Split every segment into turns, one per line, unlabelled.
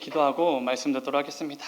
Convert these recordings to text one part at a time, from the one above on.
기도하고 말씀 듣도록 하겠습니다.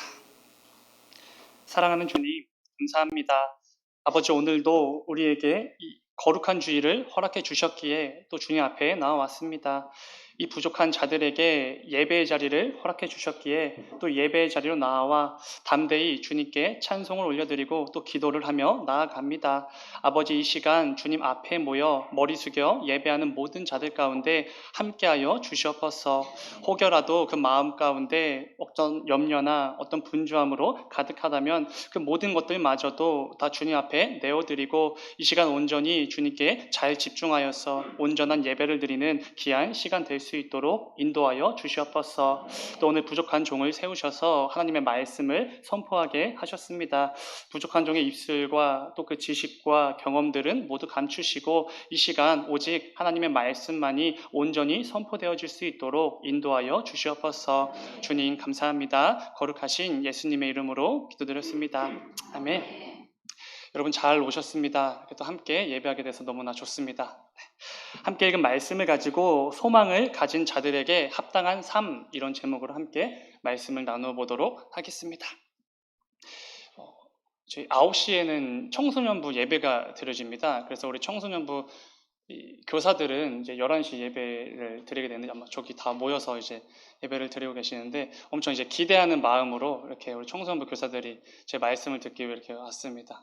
사랑하는 주님, 감사합니다. 아버지, 오늘도 우리에게 이 거룩한 주일을 허락해 주셨기에 또 주님 앞에 나와왔습니다. 이 부족한 자들에게 예배의 자리를 허락해 주셨기에 또 예배의 자리로 나와 담대히 주님께 찬송을 올려드리고 또 기도를 하며 나아갑니다. 아버지, 이 시간 주님 앞에 모여 머리 숙여 예배하는 모든 자들 가운데 함께하여 주시옵소서. 혹여라도 그 마음 가운데 어떤 염려나 어떤 분주함으로 가득하다면 그 모든 것들마저도 다 주님 앞에 내어드리고 이 시간 온전히 주님께 잘 집중하여서 온전한 예배를 드리는 귀한 시간 될 수 있도록 인도하여 주시옵소서. 또 오늘 부족한 종을 세우셔서 하나님의 말씀을 선포하게 하셨습니다. 부족한 종의 입술과 또 그 지식과 경험들은 모두 감추시고 이 시간 오직 하나님의 말씀만이 온전히 선포되어질 수 있도록 인도하여 주시옵소서. 주님 감사합니다. 거룩하신 예수님의 이름으로 기도드렸습니다. 아멘. 여러분 잘 오셨습니다. 또 함께 예배하게 돼서 너무나 좋습니다. 함께 읽은 말씀을 가지고 소망을 가진 자들에게 합당한 삶, 이런 제목으로 함께 말씀을 나누어 보도록 하겠습니다. 저희 9시에는 청소년부 예배가 드려집니다. 그래서 우리 청소년부 교사들은 이제 11시 예배를 드리게 되는데 아마 저기 다 모여서 이제 예배를 드리고 계시는데 엄청 이제 기대하는 마음으로 이렇게 우리 청소년부 교사들이 제 말씀을 듣기 위해 이렇게 왔습니다.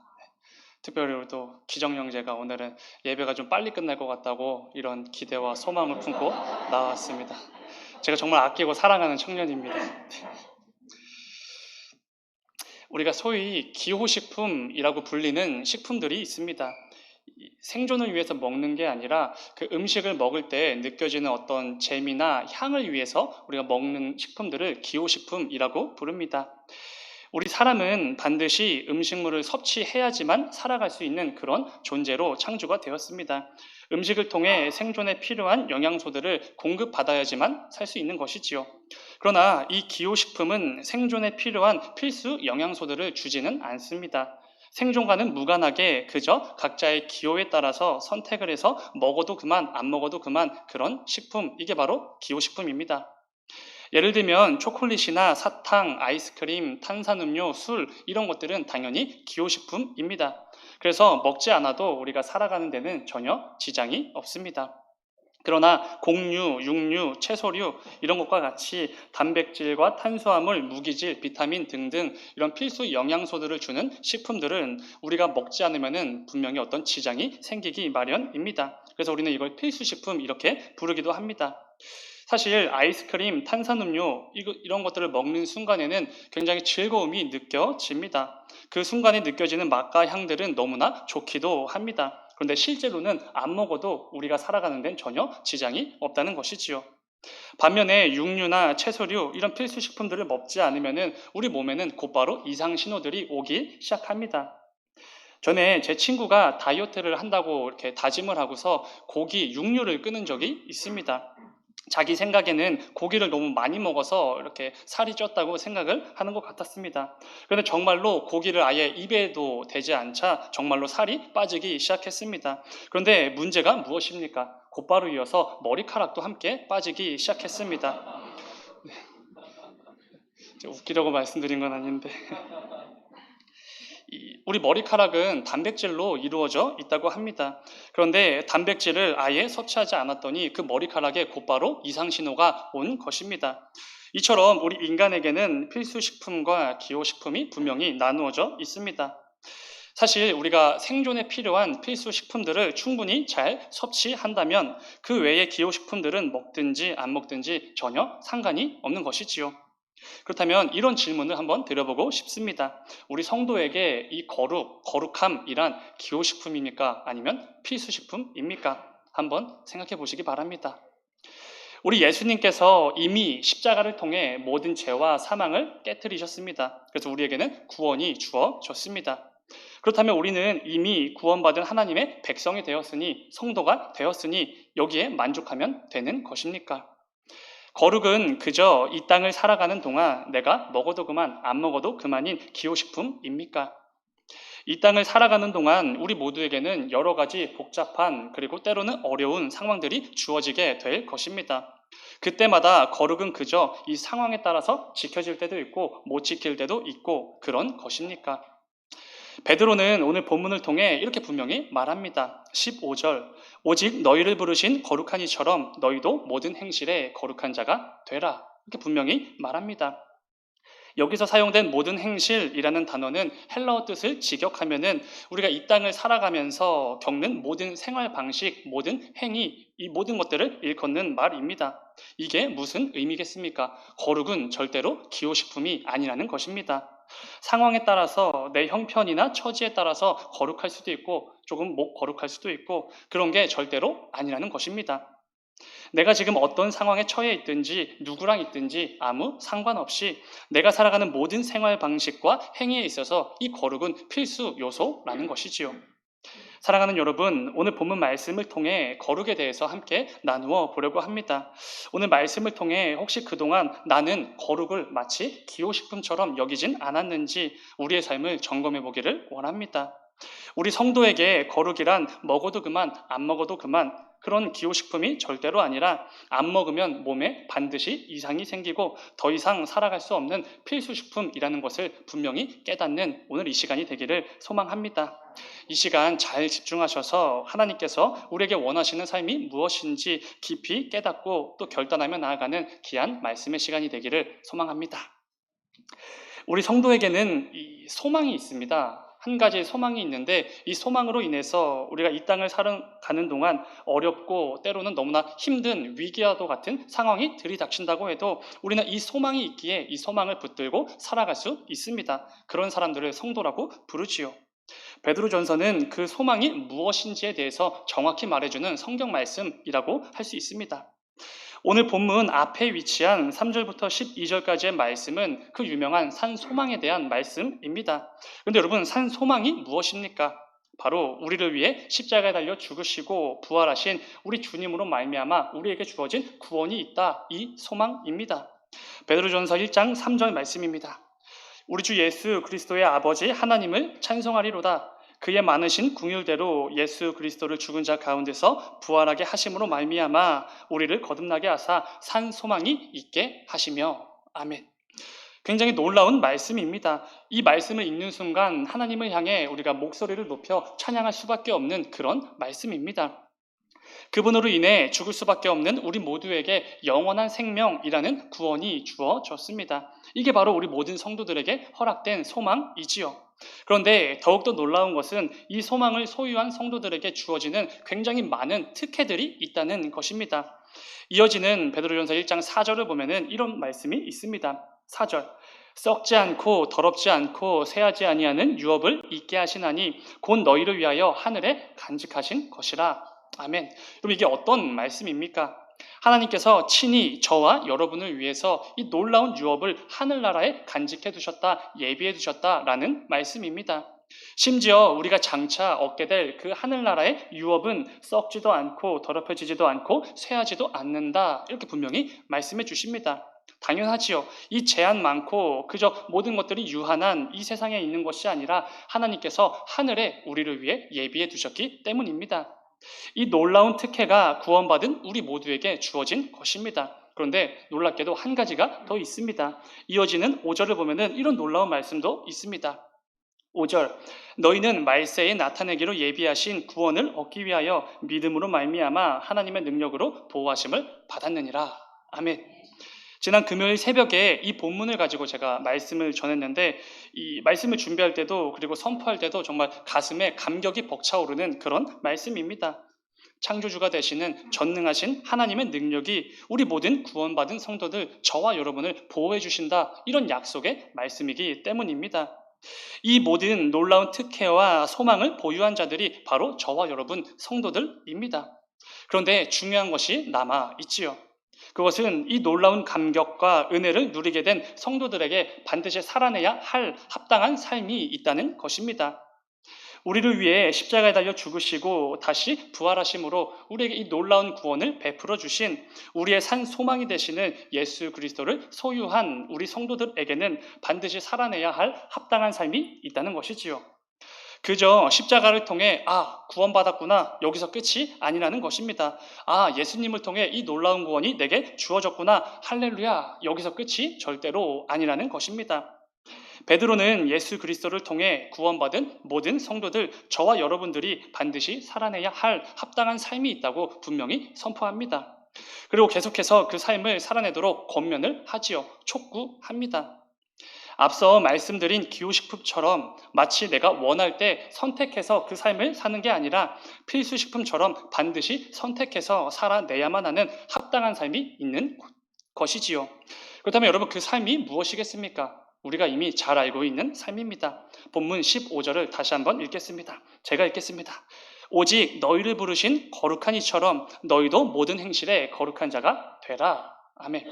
특별히 우리 또 기정 형제가 오늘은 예배가 좀 빨리 끝날 것 같다고 이런 기대와 소망을 품고 나왔습니다. 제가 정말 아끼고 사랑하는 청년입니다. 우리가 소위 기호식품이라고 불리는 식품들이 있습니다. 생존을 위해서 먹는 게 아니라 그 음식을 먹을 때 느껴지는 어떤 재미나 향을 위해서 우리가 먹는 식품들을 기호식품이라고 부릅니다. 우리 사람은 반드시 음식물을 섭취해야지만 살아갈 수 있는 그런 존재로 창조가 되었습니다. 음식을 통해 생존에 필요한 영양소들을 공급받아야지만 살 수 있는 것이지요. 그러나 이 기호식품은 생존에 필요한 필수 영양소들을 주지는 않습니다. 생존과는 무관하게 그저 각자의 기호에 따라서 선택을 해서 먹어도 그만, 안 먹어도 그만 그런 식품, 이게 바로 기호식품입니다. 예를 들면 초콜릿이나 사탕, 아이스크림, 탄산음료, 술 이런 것들은 당연히 기호식품입니다. 그래서 먹지 않아도 우리가 살아가는 데는 전혀 지장이 없습니다. 그러나 곡류, 육류, 채소류 이런 것과 같이 단백질과 탄수화물, 무기질, 비타민 등등 이런 필수 영양소들을 주는 식품들은 우리가 먹지 않으면 분명히 어떤 지장이 생기기 마련입니다. 그래서 우리는 이걸 필수식품 이렇게 부르기도 합니다. 사실 아이스크림, 탄산음료 이런 것들을 먹는 순간에는 굉장히 즐거움이 느껴집니다. 그 순간에 느껴지는 맛과 향들은 너무나 좋기도 합니다. 그런데 실제로는 안 먹어도 우리가 살아가는 데는 전혀 지장이 없다는 것이지요. 반면에 육류나 채소류 이런 필수 식품들을 먹지 않으면 우리 몸에는 곧바로 이상 신호들이 오기 시작합니다. 전에 제 친구가 다이어트를 한다고 이렇게 다짐을 하고서 고기, 육류를 끊은 적이 있습니다. 자기 생각에는 고기를 너무 많이 먹어서 이렇게 살이 쪘다고 생각을 하는 것 같았습니다. 그런데 정말로 고기를 아예 입에도 대지 않자 정말로 살이 빠지기 시작했습니다. 그런데 문제가 무엇입니까? 곧바로 이어서 머리카락도 함께 빠지기 시작했습니다. 웃기려고 말씀드린 건 아닌데 우리 머리카락은 단백질로 이루어져 있다고 합니다. 그런데 단백질을 아예 섭취하지 않았더니 그 머리카락에 곧바로 이상 신호가 온 것입니다. 이처럼 우리 인간에게는 필수식품과 기호식품이 분명히 나누어져 있습니다. 사실 우리가 생존에 필요한 필수식품들을 충분히 잘 섭취한다면 그 외의 기호식품들은 먹든지 안 먹든지 전혀 상관이 없는 것이지요. 그렇다면 이런 질문을 한번 드려보고 싶습니다. 우리 성도에게 이 거룩함이란 기호식품입니까? 아니면 필수식품입니까? 한번 생각해 보시기 바랍니다. 우리 예수님께서 이미 십자가를 통해 모든 죄와 사망을 깨뜨리셨습니다. 그래서 우리에게는 구원이 주어졌습니다. 그렇다면 우리는 이미 구원받은 하나님의 백성이 되었으니, 성도가 되었으니 여기에 만족하면 되는 것입니까? 거룩은 그저 이 땅을 살아가는 동안 내가 먹어도 그만, 안 먹어도 그만인 기호식품입니까? 이 땅을 살아가는 동안 우리 모두에게는 여러 가지 복잡한 그리고 때로는 어려운 상황들이 주어지게 될 것입니다. 그때마다 거룩은 그저 이 상황에 따라서 지켜질 때도 있고 못 지킬 때도 있고 그런 것입니까? 베드로는 오늘 본문을 통해 이렇게 분명히 말합니다. 15절 오직 너희를 부르신 거룩한 이처럼 너희도 모든 행실에 거룩한 자가 되라. 이렇게 분명히 말합니다. 여기서 사용된 모든 행실이라는 단어는 헬라어 뜻을 직역하면은 우리가 이 땅을 살아가면서 겪는 모든 생활 방식, 모든 행위, 이 모든 것들을 일컫는 말입니다. 이게 무슨 의미겠습니까? 거룩은 절대로 기호식품이 아니라는 것입니다. 상황에 따라서 내 형편이나 처지에 따라서 거룩할 수도 있고 조금 못 거룩할 수도 있고 그런 게 절대로 아니라는 것입니다. 내가 지금 어떤 상황에 처해 있든지 누구랑 있든지 아무 상관없이 내가 살아가는 모든 생활 방식과 행위에 있어서 이 거룩은 필수 요소라는 것이지요. 사랑하는 여러분, 오늘 본문 말씀을 통해 거룩에 대해서 함께 나누어 보려고 합니다. 오늘 말씀을 통해 혹시 그동안 나는 거룩을 마치 기호식품처럼 여기진 않았는지 우리의 삶을 점검해 보기를 원합니다. 우리 성도에게 거룩이란 먹어도 그만, 안 먹어도 그만 그런 기호식품이 절대로 아니라 안 먹으면 몸에 반드시 이상이 생기고 더 이상 살아갈 수 없는 필수식품이라는 것을 분명히 깨닫는 오늘 이 시간이 되기를 소망합니다. 이 시간 잘 집중하셔서 하나님께서 우리에게 원하시는 삶이 무엇인지 깊이 깨닫고 또 결단하며 나아가는 귀한 말씀의 시간이 되기를 소망합니다. 우리 성도에게는 이 소망이 있습니다. 한 가지 소망이 있는데 이 소망으로 인해서 우리가 이 땅을 살아가는 동안 어렵고 때로는 너무나 힘든 위기와도 같은 상황이 들이닥친다고 해도 우리는 이 소망이 있기에 이 소망을 붙들고 살아갈 수 있습니다. 그런 사람들을 성도라고 부르지요. 베드로전서는 그 소망이 무엇인지에 대해서 정확히 말해주는 성경 말씀이라고 할 수 있습니다. 오늘 본문 앞에 위치한 3절부터 12절까지의 말씀은 그 유명한 산 소망에 대한 말씀입니다. 그런데 여러분, 산 소망이 무엇입니까? 바로 우리를 위해 십자가에 달려 죽으시고 부활하신 우리 주님으로 말미암아 우리에게 주어진 구원이 있다. 이 소망입니다. 베드로전서 1장 3절 말씀입니다. 우리 주 예수 그리스도의 아버지 하나님을 찬송하리로다. 그의 많으신 긍휼대로 예수 그리스도를 죽은 자 가운데서 부활하게 하심으로 말미암아 우리를 거듭나게 하사 산 소망이 있게 하시며. 아멘. 굉장히 놀라운 말씀입니다. 이 말씀을 읽는 순간 하나님을 향해 우리가 목소리를 높여 찬양할 수밖에 없는 그런 말씀입니다. 그분으로 인해 죽을 수밖에 없는 우리 모두에게 영원한 생명이라는 구원이 주어졌습니다. 이게 바로 우리 모든 성도들에게 허락된 소망이지요. 그런데 더욱더 놀라운 것은 이 소망을 소유한 성도들에게 주어지는 굉장히 많은 특혜들이 있다는 것입니다. 이어지는 베드로전서 1장 4절을 보면은 이런 말씀이 있습니다. 4절 썩지 않고 더럽지 않고 새하지 아니하는 유업을 있게 하시나니 곧 너희를 위하여 하늘에 간직하신 것이라. 아멘. 그럼 이게 어떤 말씀입니까? 하나님께서 친히 저와 여러분을 위해서 이 놀라운 유업을 하늘나라에 간직해 두셨다, 예비해 두셨다라는 말씀입니다. 심지어 우리가 장차 얻게 될 그 하늘나라의 유업은 썩지도 않고 더럽혀지지도 않고 쇠하지도 않는다. 이렇게 분명히 말씀해 주십니다. 당연하지요. 이 제한 많고 그저 모든 것들이 유한한 이 세상에 있는 것이 아니라 하나님께서 하늘에 우리를 위해 예비해 두셨기 때문입니다. 이 놀라운 특혜가 구원받은 우리 모두에게 주어진 것입니다. 그런데 놀랍게도 한 가지가 더 있습니다. 이어지는 5절을 보면은 이런 놀라운 말씀도 있습니다. 5절 너희는 말세에 나타내기로 예비하신 구원을 얻기 위하여 믿음으로 말미암아 하나님의 능력으로 보호하심을 받았느니라. 아멘. 지난 금요일 새벽에 이 본문을 가지고 제가 말씀을 전했는데 이 말씀을 준비할 때도 그리고 선포할 때도 정말 가슴에 감격이 벅차오르는 그런 말씀입니다. 창조주가 되시는 전능하신 하나님의 능력이 우리 모든 구원받은 성도들 저와 여러분을 보호해 주신다. 이런 약속의 말씀이기 때문입니다. 이 모든 놀라운 특혜와 소망을 보유한 자들이 바로 저와 여러분 성도들입니다. 그런데 중요한 것이 남아 있지요. 그것은 이 놀라운 감격과 은혜를 누리게 된 성도들에게 반드시 살아내야 할 합당한 삶이 있다는 것입니다. 우리를 위해 십자가에 달려 죽으시고 다시 부활하심으로 우리에게 이 놀라운 구원을 베풀어 주신 우리의 산 소망이 되시는 예수 그리스도를 소유한 우리 성도들에게는 반드시 살아내야 할 합당한 삶이 있다는 것이지요. 그저 십자가를 통해 구원받았구나 여기서 끝이 아니라는 것입니다. 예수님을 통해 이 놀라운 구원이 내게 주어졌구나 할렐루야 여기서 끝이 절대로 아니라는 것입니다. 베드로는 예수 그리스도를 통해 구원받은 모든 성도들, 저와 여러분들이 반드시 살아내야 할 합당한 삶이 있다고 분명히 선포합니다. 그리고 계속해서 그 삶을 살아내도록 권면을 하지요. 촉구합니다. 앞서 말씀드린 기호식품처럼 마치 내가 원할 때 선택해서 그 삶을 사는 게 아니라 필수식품처럼 반드시 선택해서 살아내야만 하는 합당한 삶이 있는 것이지요. 그렇다면 여러분 그 삶이 무엇이겠습니까? 우리가 이미 잘 알고 있는 삶입니다. 본문 15절을 다시 한번 읽겠습니다. 제가 읽겠습니다. 오직 너희를 부르신 거룩한 이처럼 너희도 모든 행실에 거룩한 자가 되라. 아멘.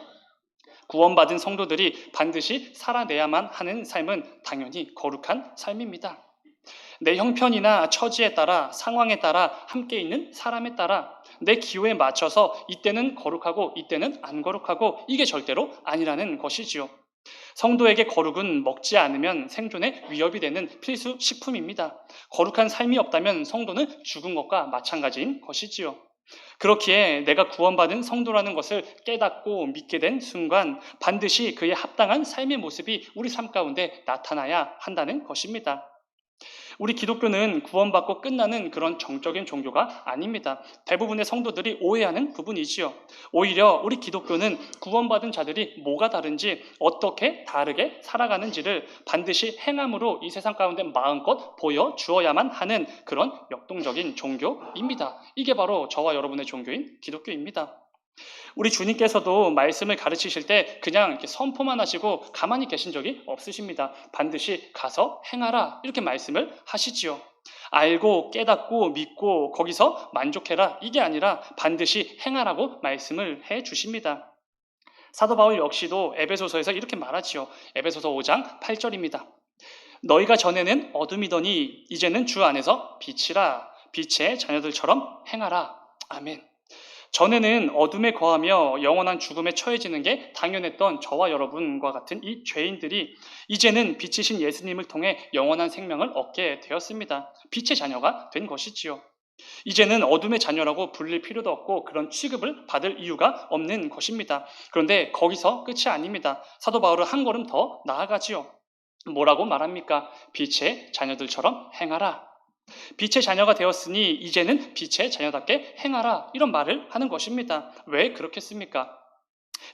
구원받은 성도들이 반드시 살아내야만 하는 삶은 당연히 거룩한 삶입니다. 내 형편이나 처지에 따라 상황에 따라 함께 있는 사람에 따라 내 기호에 맞춰서 이때는 거룩하고 이때는 안 거룩하고 이게 절대로 아니라는 것이지요. 성도에게 거룩은 먹지 않으면 생존에 위협이 되는 필수 식품입니다. 거룩한 삶이 없다면 성도는 죽은 것과 마찬가지인 것이지요. 그렇기에 내가 구원받은 성도라는 것을 깨닫고 믿게 된 순간 반드시 그의 합당한 삶의 모습이 우리 삶 가운데 나타나야 한다는 것입니다. 우리 기독교는 구원받고 끝나는 그런 정적인 종교가 아닙니다. 대부분의 성도들이 오해하는 부분이지요. 오히려 우리 기독교는 구원받은 자들이 뭐가 다른지 어떻게 다르게 살아가는지를 반드시 행함으로 이 세상 가운데 마음껏 보여주어야만 하는 그런 역동적인 종교입니다. 이게 바로 저와 여러분의 종교인 기독교입니다. 우리 주님께서도 말씀을 가르치실 때 그냥 이렇게 선포만 하시고 가만히 계신 적이 없으십니다. 반드시 가서 행하라 이렇게 말씀을 하시지요. 알고 깨닫고 믿고 거기서 만족해라 이게 아니라 반드시 행하라고 말씀을 해 주십니다. 사도 바울 역시도 에베소서에서 이렇게 말하지요. 에베소서 5장 8절입니다. 너희가 전에는 어둠이더니 이제는 주 안에서 빛이라 빛의 자녀들처럼 행하라. 아멘. 전에는 어둠에 거하며 영원한 죽음에 처해지는 게 당연했던 저와 여러분과 같은 이 죄인들이 이제는 빛이신 예수님을 통해 영원한 생명을 얻게 되었습니다. 빛의 자녀가 된 것이지요. 이제는 어둠의 자녀라고 불릴 필요도 없고 그런 취급을 받을 이유가 없는 것입니다. 그런데 거기서 끝이 아닙니다. 사도 바울은 한 걸음 더 나아가지요. 뭐라고 말합니까? 빛의 자녀들처럼 행하라. 빛의 자녀가 되었으니 이제는 빛의 자녀답게 행하라 이런 말을 하는 것입니다. 왜 그렇겠습니까?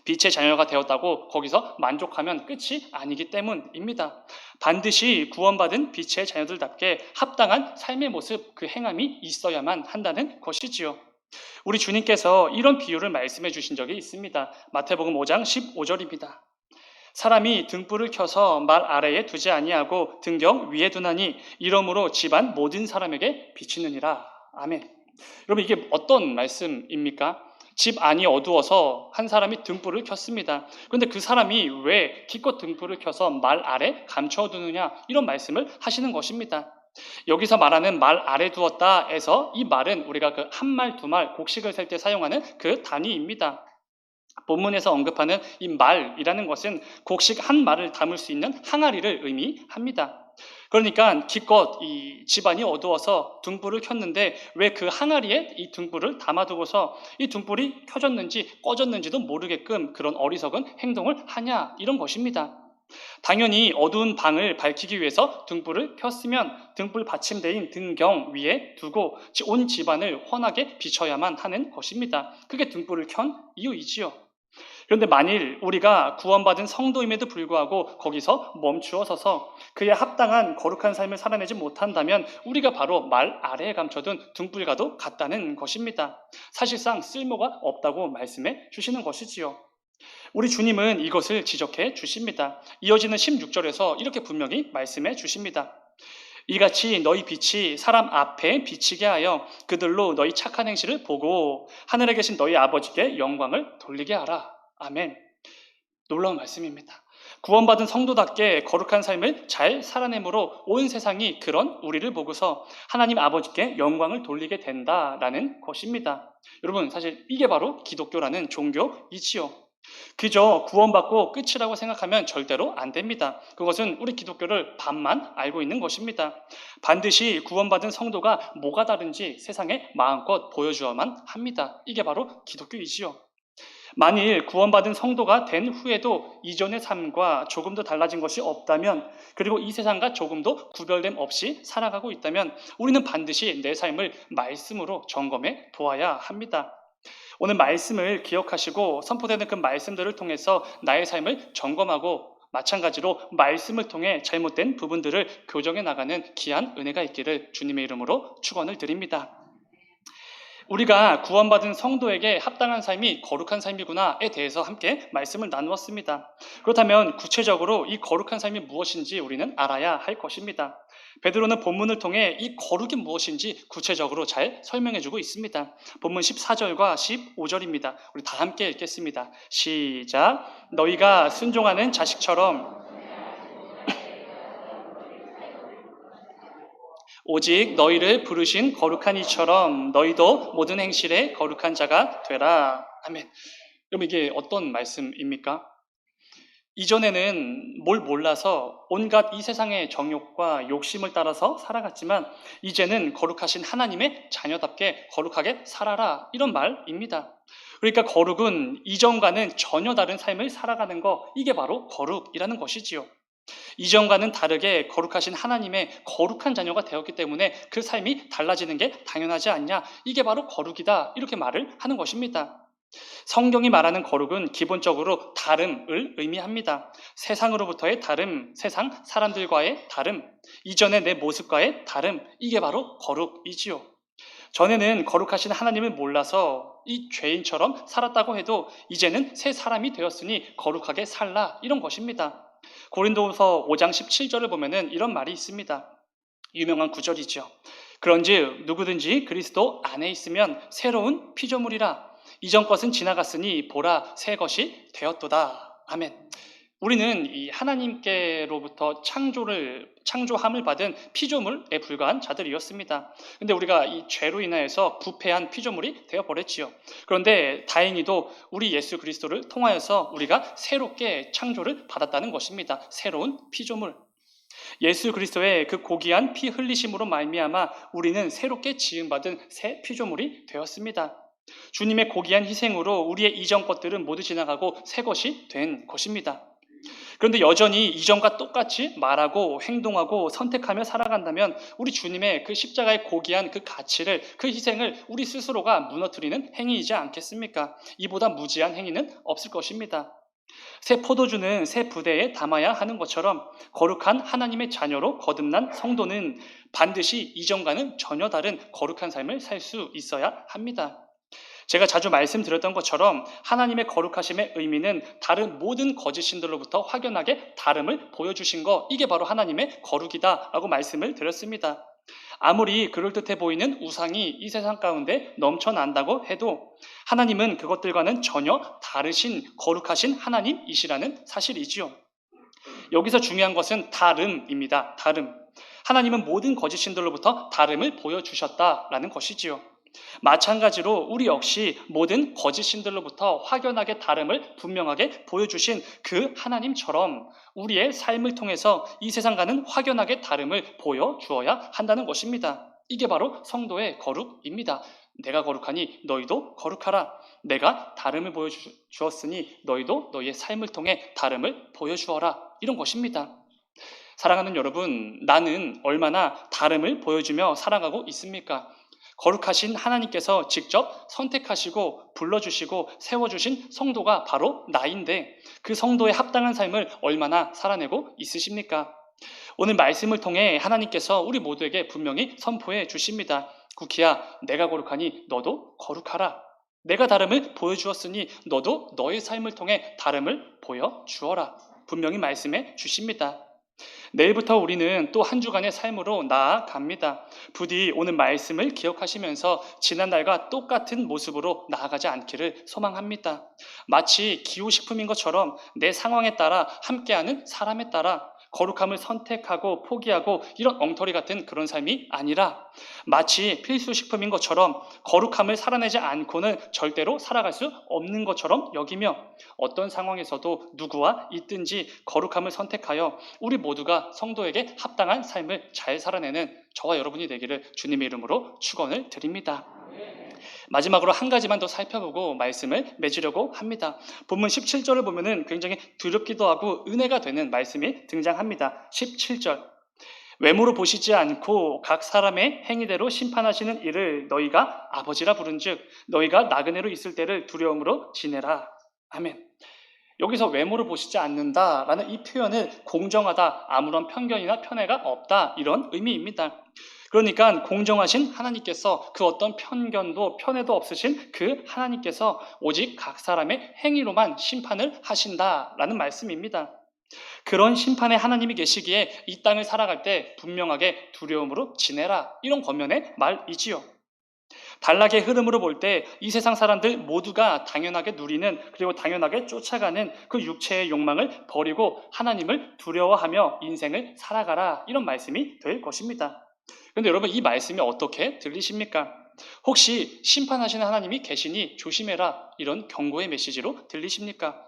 빛의 자녀가 되었다고 거기서 만족하면 끝이 아니기 때문입니다. 반드시 구원받은 빛의 자녀들답게 합당한 삶의 모습, 그 행함이 있어야만 한다는 것이지요. 우리 주님께서 이런 비유를 말씀해 주신 적이 있습니다. 마태복음 5장 15절입니다. 사람이 등불을 켜서 말 아래에 두지 아니하고 등경 위에 두나니 이러므로 집안 모든 사람에게 비치느니라. 아멘. 여러분 이게 어떤 말씀입니까? 집 안이 어두워서 한 사람이 등불을 켰습니다. 그런데 그 사람이 왜 기껏 등불을 켜서 말 아래 감춰두느냐 이런 말씀을 하시는 것입니다. 여기서 말하는 말 아래 두었다에서 이 말은 우리가 그 한 말, 두 말, 곡식을 셀 때 사용하는 그 단위입니다. 본문에서 언급하는 이 말이라는 것은 곡식 한 말을 담을 수 있는 항아리를 의미합니다. 그러니까 기껏 이 집안이 어두워서 등불을 켰는데 왜 그 항아리에 이 등불을 담아두고서 이 등불이 켜졌는지 꺼졌는지도 모르게끔 그런 어리석은 행동을 하냐 이런 것입니다. 당연히 어두운 방을 밝히기 위해서 등불을 켰으면 등불 받침대인 등경 위에 두고 온 집안을 환하게 비춰야만 하는 것입니다. 그게 등불을 켠 이유이지요. 그런데 만일 우리가 구원받은 성도임에도 불구하고 거기서 멈추어 서서 그에 합당한 거룩한 삶을 살아내지 못한다면 우리가 바로 말 아래에 감춰둔 등불과도 같다는 것입니다. 사실상 쓸모가 없다고 말씀해 주시는 것이지요. 우리 주님은 이것을 지적해 주십니다. 이어지는 16절에서 이렇게 분명히 말씀해 주십니다. 이같이 너희 빛이 사람 앞에 비치게 하여 그들로 너희 착한 행실을 보고 하늘에 계신 너희 아버지께 영광을 돌리게 하라. 아멘. 놀라운 말씀입니다. 구원받은 성도답게 거룩한 삶을 잘 살아내므로 온 세상이 그런 우리를 보고서 하나님 아버지께 영광을 돌리게 된다라는 것입니다. 여러분 사실 이게 바로 기독교라는 종교이지요. 그저 구원받고 끝이라고 생각하면 절대로 안 됩니다. 그것은 우리 기독교를 반만 알고 있는 것입니다. 반드시 구원받은 성도가 뭐가 다른지 세상에 마음껏 보여주어만 합니다. 이게 바로 기독교이지요. 만일 구원받은 성도가 된 후에도 이전의 삶과 조금도 달라진 것이 없다면, 그리고 이 세상과 조금도 구별됨 없이 살아가고 있다면 우리는 반드시 내 삶을 말씀으로 점검해 보아야 합니다. 오늘 말씀을 기억하시고 선포되는 그 말씀들을 통해서 나의 삶을 점검하고, 마찬가지로 말씀을 통해 잘못된 부분들을 교정해 나가는 귀한 은혜가 있기를 주님의 이름으로 축원을 드립니다. 우리가 구원받은 성도에게 합당한 삶이 거룩한 삶이구나에 대해서 함께 말씀을 나누었습니다. 그렇다면 구체적으로 이 거룩한 삶이 무엇인지 우리는 알아야 할 것입니다. 베드로는 본문을 통해 이 거룩이 무엇인지 구체적으로 잘 설명해주고 있습니다. 본문 14절과 15절입니다. 우리 다 함께 읽겠습니다. 시작. 너희가 순종하는 자식처럼 오직 너희를 부르신 거룩한 이처럼 너희도 모든 행실에 거룩한 자가 되라. 아멘. 그럼 이게 어떤 말씀입니까? 이전에는 뭘 몰라서 온갖 이 세상의 정욕과 욕심을 따라서 살아갔지만 이제는 거룩하신 하나님의 자녀답게 거룩하게 살아라, 이런 말입니다. 그러니까 거룩은 이전과는 전혀 다른 삶을 살아가는 거, 이게 바로 거룩이라는 것이지요. 이전과는 다르게 거룩하신 하나님의 거룩한 자녀가 되었기 때문에 그 삶이 달라지는 게 당연하지 않냐, 이게 바로 거룩이다, 이렇게 말을 하는 것입니다. 성경이 말하는 거룩은 기본적으로 다름을 의미합니다. 세상으로부터의 다름, 세상 사람들과의 다름, 이전의 내 모습과의 다름, 이게 바로 거룩이지요. 전에는 거룩하신 하나님을 몰라서 이 죄인처럼 살았다고 해도 이제는 새 사람이 되었으니 거룩하게 살라, 이런 것입니다. 고린도후서 5장 17절을 보면은 이런 말이 있습니다. 유명한 구절이죠. 그런즉 누구든지 그리스도 안에 있으면 새로운 피조물이라. 이전 것은 지나갔으니 보라 새 것이 되었도다. 아멘. 우리는 이 하나님께로부터 창조함을 받은 피조물에 불과한 자들이었습니다. 근데 우리가 이 죄로 인하여서 부패한 피조물이 되어버렸지요. 그런데 다행히도 우리 예수 그리스도를 통하여서 우리가 새롭게 창조를 받았다는 것입니다. 새로운 피조물. 예수 그리스도의 그 고귀한 피 흘리심으로 말미암아 우리는 새롭게 지음받은 새 피조물이 되었습니다. 주님의 고귀한 희생으로 우리의 이전 것들은 모두 지나가고 새 것이 된 것입니다. 그런데 여전히 이전과 똑같이 말하고 행동하고 선택하며 살아간다면 우리 주님의 그 십자가의 고귀한 그 가치를, 그 희생을 우리 스스로가 무너뜨리는 행위이지 않겠습니까? 이보다 무지한 행위는 없을 것입니다. 새 포도주는 새 부대에 담아야 하는 것처럼 거룩한 하나님의 자녀로 거듭난 성도는 반드시 이전과는 전혀 다른 거룩한 삶을 살 수 있어야 합니다. 제가 자주 말씀드렸던 것처럼 하나님의 거룩하심의 의미는 다른 모든 거짓 신들로부터 확연하게 다름을 보여주신 것, 이게 바로 하나님의 거룩이다 라고 말씀을 드렸습니다. 아무리 그럴듯해 보이는 우상이 이 세상 가운데 넘쳐난다고 해도 하나님은 그것들과는 전혀 다르신 거룩하신 하나님이시라는 사실이지요. 여기서 중요한 것은 다름입니다. 다름. 하나님은 모든 거짓 신들로부터 다름을 보여주셨다라는 것이지요. 마찬가지로 우리 역시 모든 거짓 신들로부터 확연하게 다름을 분명하게 보여주신 그 하나님처럼 우리의 삶을 통해서 이 세상과는 확연하게 다름을 보여주어야 한다는 것입니다. 이게 바로 성도의 거룩입니다. 내가 거룩하니 너희도 거룩하라. 내가 다름을 보여주었으니 너희도 너희의 삶을 통해 다름을 보여주어라. 이런 것입니다. 사랑하는 여러분, 나는 얼마나 다름을 보여주며 살아가고 있습니까? 거룩하신 하나님께서 직접 선택하시고 불러주시고 세워주신 성도가 바로 나인데 그 성도의 합당한 삶을 얼마나 살아내고 있으십니까? 오늘 말씀을 통해 하나님께서 우리 모두에게 분명히 선포해 주십니다. 구키야, 내가 거룩하니 너도 거룩하라. 내가 다름을 보여주었으니 너도 너의 삶을 통해 다름을 보여주어라. 분명히 말씀해 주십니다. 내일부터 우리는 또 한 주간의 삶으로 나아갑니다. 부디 오늘 말씀을 기억하시면서 지난날과 똑같은 모습으로 나아가지 않기를 소망합니다. 마치 기호식품인 것처럼 내 상황에 따라 함께하는 사람에 따라 거룩함을 선택하고 포기하고 이런 엉터리 같은 그런 삶이 아니라 마치 필수식품인 것처럼 거룩함을 살아내지 않고는 절대로 살아갈 수 없는 것처럼 여기며 어떤 상황에서도 누구와 있든지 거룩함을 선택하여 우리 모두가 성도에게 합당한 삶을 잘 살아내는 저와 여러분이 되기를 주님의 이름으로 축원을 드립니다. 마지막으로 한 가지만 더 살펴보고 말씀을 맺으려고 합니다. 본문 17절을 보면은 굉장히 두렵기도 하고 은혜가 되는 말씀이 등장합니다. 17절. 외모로 보시지 않고 각 사람의 행위대로 심판하시는 이를 너희가 아버지라 부른즉 너희가 나그네로 있을 때를 두려움으로 지내라. 아멘. 여기서 외모를 보시지 않는다라는 이 표현은 공정하다, 아무런 편견이나 편애가 없다 이런 의미입니다. 그러니까 공정하신 하나님께서 그 어떤 편견도 편애도 없으신 그 하나님께서 오직 각 사람의 행위로만 심판을 하신다라는 말씀입니다. 그런 심판의 하나님이 계시기에 이 땅을 살아갈 때 분명하게 두려움으로 지내라 이런 권면의 말이지요. 단락의 흐름으로 볼 때 이 세상 사람들 모두가 당연하게 누리는 그리고 당연하게 쫓아가는 그 육체의 욕망을 버리고 하나님을 두려워하며 인생을 살아가라 이런 말씀이 될 것입니다. 그런데 여러분 이 말씀이 어떻게 들리십니까? 혹시 심판하시는 하나님이 계시니 조심해라 이런 경고의 메시지로 들리십니까?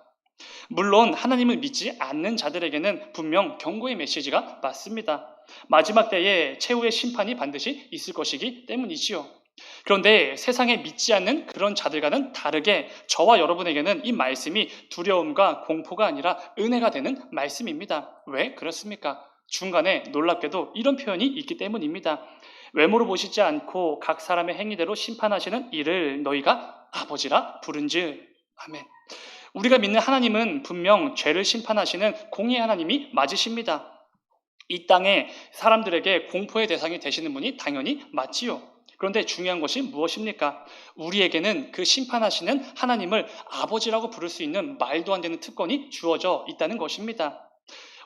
물론 하나님을 믿지 않는 자들에게는 분명 경고의 메시지가 맞습니다. 마지막 때에 최후의 심판이 반드시 있을 것이기 때문이지요. 그런데 세상에 믿지 않는 그런 자들과는 다르게 저와 여러분에게는 이 말씀이 두려움과 공포가 아니라 은혜가 되는 말씀입니다. 왜 그렇습니까? 중간에 놀랍게도 이런 표현이 있기 때문입니다. 외모로 보시지 않고 각 사람의 행위대로 심판하시는 이를 너희가 아버지라 부른즉. 아멘. 우리가 믿는 하나님은 분명 죄를 심판하시는 공의의 하나님이 맞으십니다. 이 땅에 사람들에게 공포의 대상이 되시는 분이 당연히 맞지요. 그런데 중요한 것이 무엇입니까? 우리에게는 그 심판하시는 하나님을 아버지라고 부를 수 있는 말도 안 되는 특권이 주어져 있다는 것입니다.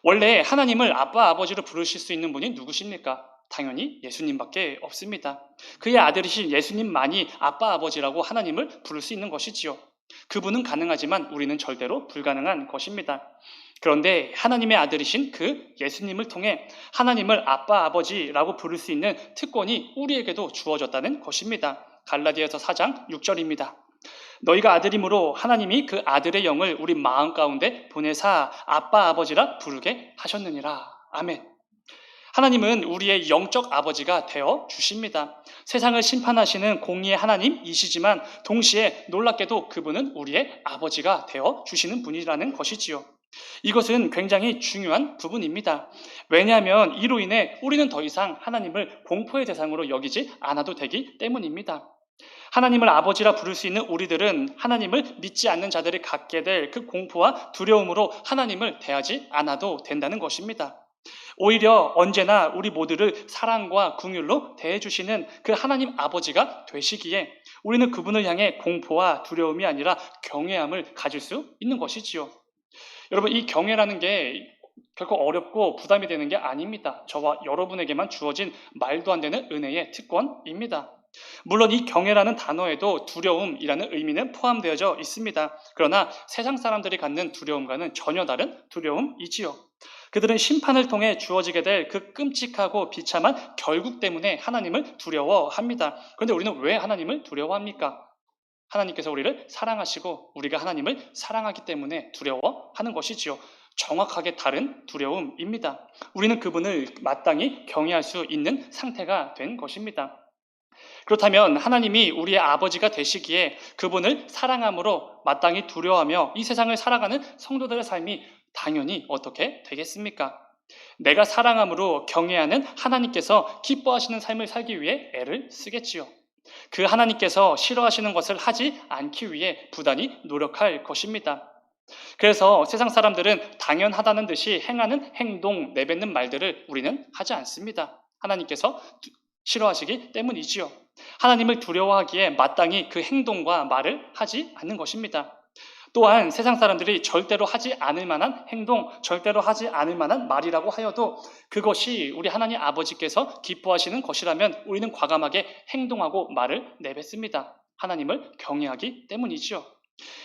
원래 하나님을 아빠, 아버지로 부르실 수 있는 분이 누구십니까? 당연히 예수님밖에 없습니다. 그의 아들이신 예수님만이 아빠, 아버지라고 하나님을 부를 수 있는 것이지요. 그분은 가능하지만 우리는 절대로 불가능한 것입니다. 그런데 하나님의 아들이신 그 예수님을 통해 하나님을 아빠, 아버지라고 부를 수 있는 특권이 우리에게도 주어졌다는 것입니다. 갈라디아서 4장 6절입니다. 너희가 아들이므로 하나님이 그 아들의 영을 우리 마음 가운데 보내사 아빠, 아버지라 부르게 하셨느니라. 아멘. 하나님은 우리의 영적 아버지가 되어 주십니다. 세상을 심판하시는 공의의 하나님이시지만 동시에 놀랍게도 그분은 우리의 아버지가 되어 주시는 분이라는 것이지요. 이것은 굉장히 중요한 부분입니다. 왜냐하면 이로 인해 우리는 더 이상 하나님을 공포의 대상으로 여기지 않아도 되기 때문입니다. 하나님을 아버지라 부를 수 있는 우리들은 하나님을 믿지 않는 자들이 갖게 될 그 공포와 두려움으로 하나님을 대하지 않아도 된다는 것입니다. 오히려 언제나 우리 모두를 사랑과 긍휼로 대해주시는 그 하나님 아버지가 되시기에 우리는 그분을 향해 공포와 두려움이 아니라 경외함을 가질 수 있는 것이지요. 여러분 이 경외라는 게 결코 어렵고 부담이 되는 게 아닙니다. 저와 여러분에게만 주어진 말도 안 되는 은혜의 특권입니다. 물론 이 경외라는 단어에도 두려움이라는 의미는 포함되어져 있습니다. 그러나 세상 사람들이 갖는 두려움과는 전혀 다른 두려움이지요. 그들은 심판을 통해 주어지게 될 그 끔찍하고 비참한 결국 때문에 하나님을 두려워합니다. 그런데 우리는 왜 하나님을 두려워합니까? 하나님께서 우리를 사랑하시고 우리가 하나님을 사랑하기 때문에 두려워하는 것이지요. 정확하게 다른 두려움입니다. 우리는 그분을 마땅히 경외할 수 있는 상태가 된 것입니다. 그렇다면 하나님이 우리의 아버지가 되시기에 그분을 사랑함으로 마땅히 두려워하며 이 세상을 살아가는 성도들의 삶이 당연히 어떻게 되겠습니까? 내가 사랑함으로 경외하는 하나님께서 기뻐하시는 삶을 살기 위해 애를 쓰겠지요. 그 하나님께서 싫어하시는 것을 하지 않기 위해 부단히 노력할 것입니다. 그래서 세상 사람들은 당연하다는 듯이 행하는 행동, 내뱉는 말들을 우리는 하지 않습니다. 하나님께서 싫어하시기 때문이지요. 하나님을 두려워하기에 마땅히 그 행동과 말을 하지 않는 것입니다. 또한 세상 사람들이 절대로 하지 않을 만한 행동, 절대로 하지 않을 만한 말이라고 하여도 그것이 우리 하나님 아버지께서 기뻐하시는 것이라면 우리는 과감하게 행동하고 말을 내뱉습니다. 하나님을 경외하기 때문이지요.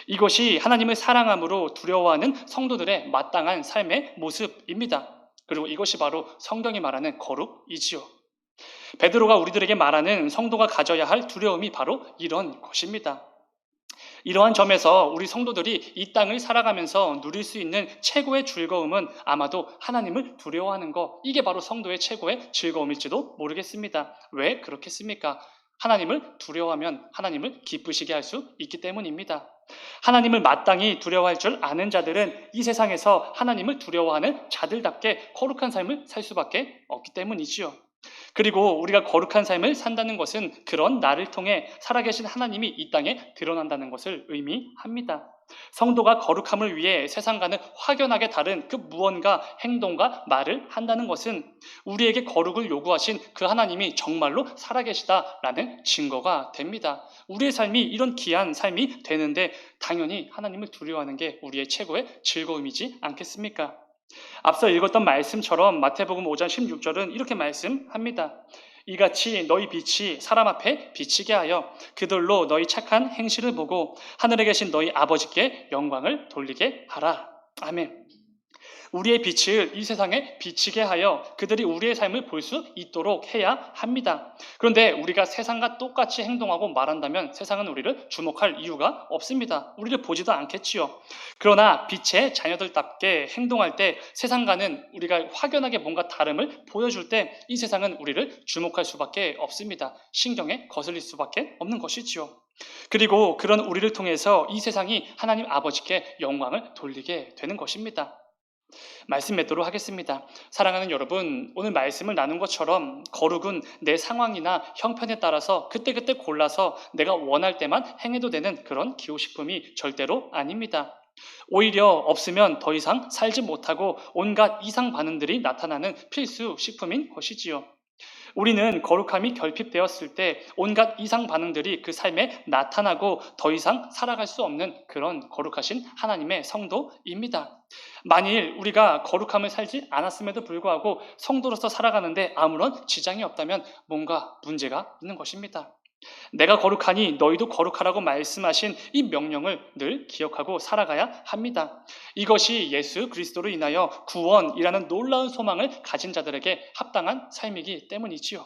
이것이 하나님을 사랑함으로 두려워하는 성도들의 마땅한 삶의 모습입니다. 그리고 이것이 바로 성경이 말하는 거룩이지요. 베드로가 우리들에게 말하는 성도가 가져야 할 두려움이 바로 이런 것입니다. 이러한 점에서 우리 성도들이 이 땅을 살아가면서 누릴 수 있는 최고의 즐거움은 아마도 하나님을 두려워하는 것, 이게 바로 성도의 최고의 즐거움일지도 모르겠습니다. 왜 그렇겠습니까? 하나님을 두려워하면 하나님을 기쁘시게 할 수 있기 때문입니다. 하나님을 마땅히 두려워할 줄 아는 자들은 이 세상에서 하나님을 두려워하는 자들답게 거룩한 삶을 살 수밖에 없기 때문이지요. 그리고 우리가 거룩한 삶을 산다는 것은 그런 나를 통해 살아계신 하나님이 이 땅에 드러난다는 것을 의미합니다. 성도가 거룩함을 위해 세상과는 확연하게 다른 그 무언가 행동과 말을 한다는 것은 우리에게 거룩을 요구하신 그 하나님이 정말로 살아계시다라는 증거가 됩니다. 우리의 삶이 이런 귀한 삶이 되는데 당연히 하나님을 두려워하는 게 우리의 최고의 즐거움이지 않겠습니까? 앞서 읽었던 말씀처럼 마태복음 5장 16절은 이렇게 말씀합니다. 이같이 너희 빛이 사람 앞에 비치게 하여 그들로 너희 착한 행실을 보고 하늘에 계신 너희 아버지께 영광을 돌리게 하라. 아멘. 우리의 빛을 이 세상에 비치게 하여 그들이 우리의 삶을 볼 수 있도록 해야 합니다. 그런데 우리가 세상과 똑같이 행동하고 말한다면 세상은 우리를 주목할 이유가 없습니다. 우리를 보지도 않겠지요. 그러나 빛의 자녀들답게 행동할 때 세상과는 우리가 확연하게 뭔가 다름을 보여줄 때 이 세상은 우리를 주목할 수밖에 없습니다. 신경에 거슬릴 수밖에 없는 것이지요. 그리고 그런 우리를 통해서 이 세상이 하나님 아버지께 영광을 돌리게 되는 것입니다. 말씀 맺도록 하겠습니다. 사랑하는 여러분, 오늘 말씀을 나눈 것처럼 거룩은 내 상황이나 형편에 따라서 그때그때 골라서 내가 원할 때만 행해도 되는 그런 기호식품이 절대로 아닙니다. 오히려 없으면 더 이상 살지 못하고 온갖 이상 반응들이 나타나는 필수 식품인 것이지요. 우리는 거룩함이 결핍되었을 때 온갖 이상 반응들이 그 삶에 나타나고 더 이상 살아갈 수 없는 그런 거룩하신 하나님의 성도입니다. 만일 우리가 거룩함을 살지 않았음에도 불구하고 성도로서 살아가는데 아무런 지장이 없다면 뭔가 문제가 있는 것입니다. 내가 거룩하니 너희도 거룩하라고 말씀하신 이 명령을 늘 기억하고 살아가야 합니다. 이것이 예수 그리스도로 인하여 구원이라는 놀라운 소망을 가진 자들에게 합당한 삶이기 때문이지요.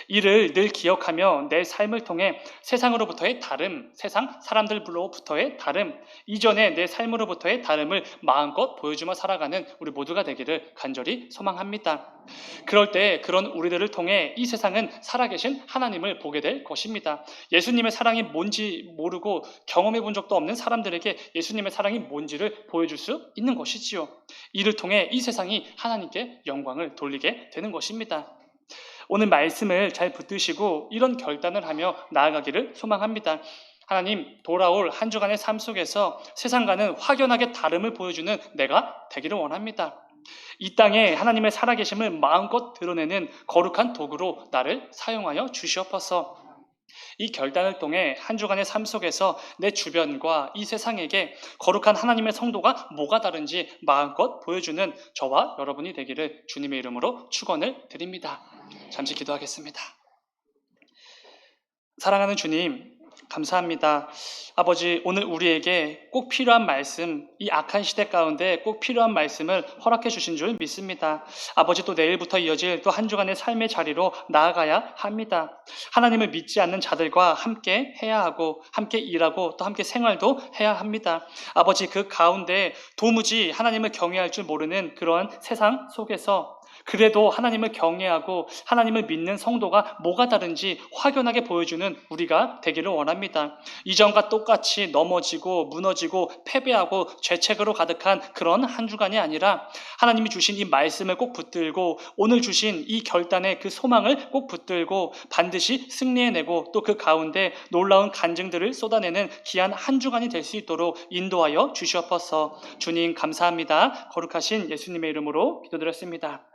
이를 늘 기억하며 내 삶을 통해 세상으로부터의 다름, 세상 사람들로부터의 다름, 이전의 내 삶으로부터의 다름을 마음껏 보여주며 살아가는 우리 모두가 되기를 간절히 소망합니다. 그럴 때 그런 우리들을 통해 이 세상은 살아계신 하나님을 보게 될 것입니다. 예수님의 사랑이 뭔지 모르고 경험해 본 적도 없는 사람들에게 예수님의 사랑이 뭔지를 보여줄 수 있는 것이지요. 이를 통해 이 세상이 하나님께 영광을 돌리게 되는 것입니다. 오늘 말씀을 잘 붙드시고 이런 결단을 하며 나아가기를 소망합니다. 하나님, 돌아올 한 주간의 삶 속에서 세상과는 확연하게 다름을 보여주는 내가 되기를 원합니다. 이 땅에 하나님의 살아계심을 마음껏 드러내는 거룩한 도구로 나를 사용하여 주시옵소서. 이 결단을 통해 한 주간의 삶 속에서 내 주변과 이 세상에게 거룩한 하나님의 성도가 뭐가 다른지 마음껏 보여주는 저와 여러분이 되기를 주님의 이름으로 축원을 드립니다. 잠시 기도하겠습니다. 사랑하는 주님, 감사합니다. 아버지, 오늘 우리에게 꼭 필요한 말씀, 이 악한 시대 가운데 꼭 필요한 말씀을 허락해 주신 줄 믿습니다. 아버지, 또 내일부터 이어질 또 한 주간의 삶의 자리로 나아가야 합니다. 하나님을 믿지 않는 자들과 함께 해야 하고 함께 일하고 또 함께 생활도 해야 합니다. 아버지, 그 가운데 도무지 하나님을 경외할 줄 모르는 그런 세상 속에서 그래도 하나님을 경외하고 하나님을 믿는 성도가 뭐가 다른지 확연하게 보여주는 우리가 되기를 원합니다. 이전과 똑같이 넘어지고 무너지고 패배하고 죄책으로 가득한 그런 한 주간이 아니라 하나님이 주신 이 말씀을 꼭 붙들고 오늘 주신 이 결단의 그 소망을 꼭 붙들고 반드시 승리해내고 또 그 가운데 놀라운 간증들을 쏟아내는 귀한 한 주간이 될 수 있도록 인도하여 주시옵소서. 주님 감사합니다. 거룩하신 예수님의 이름으로 기도드렸습니다.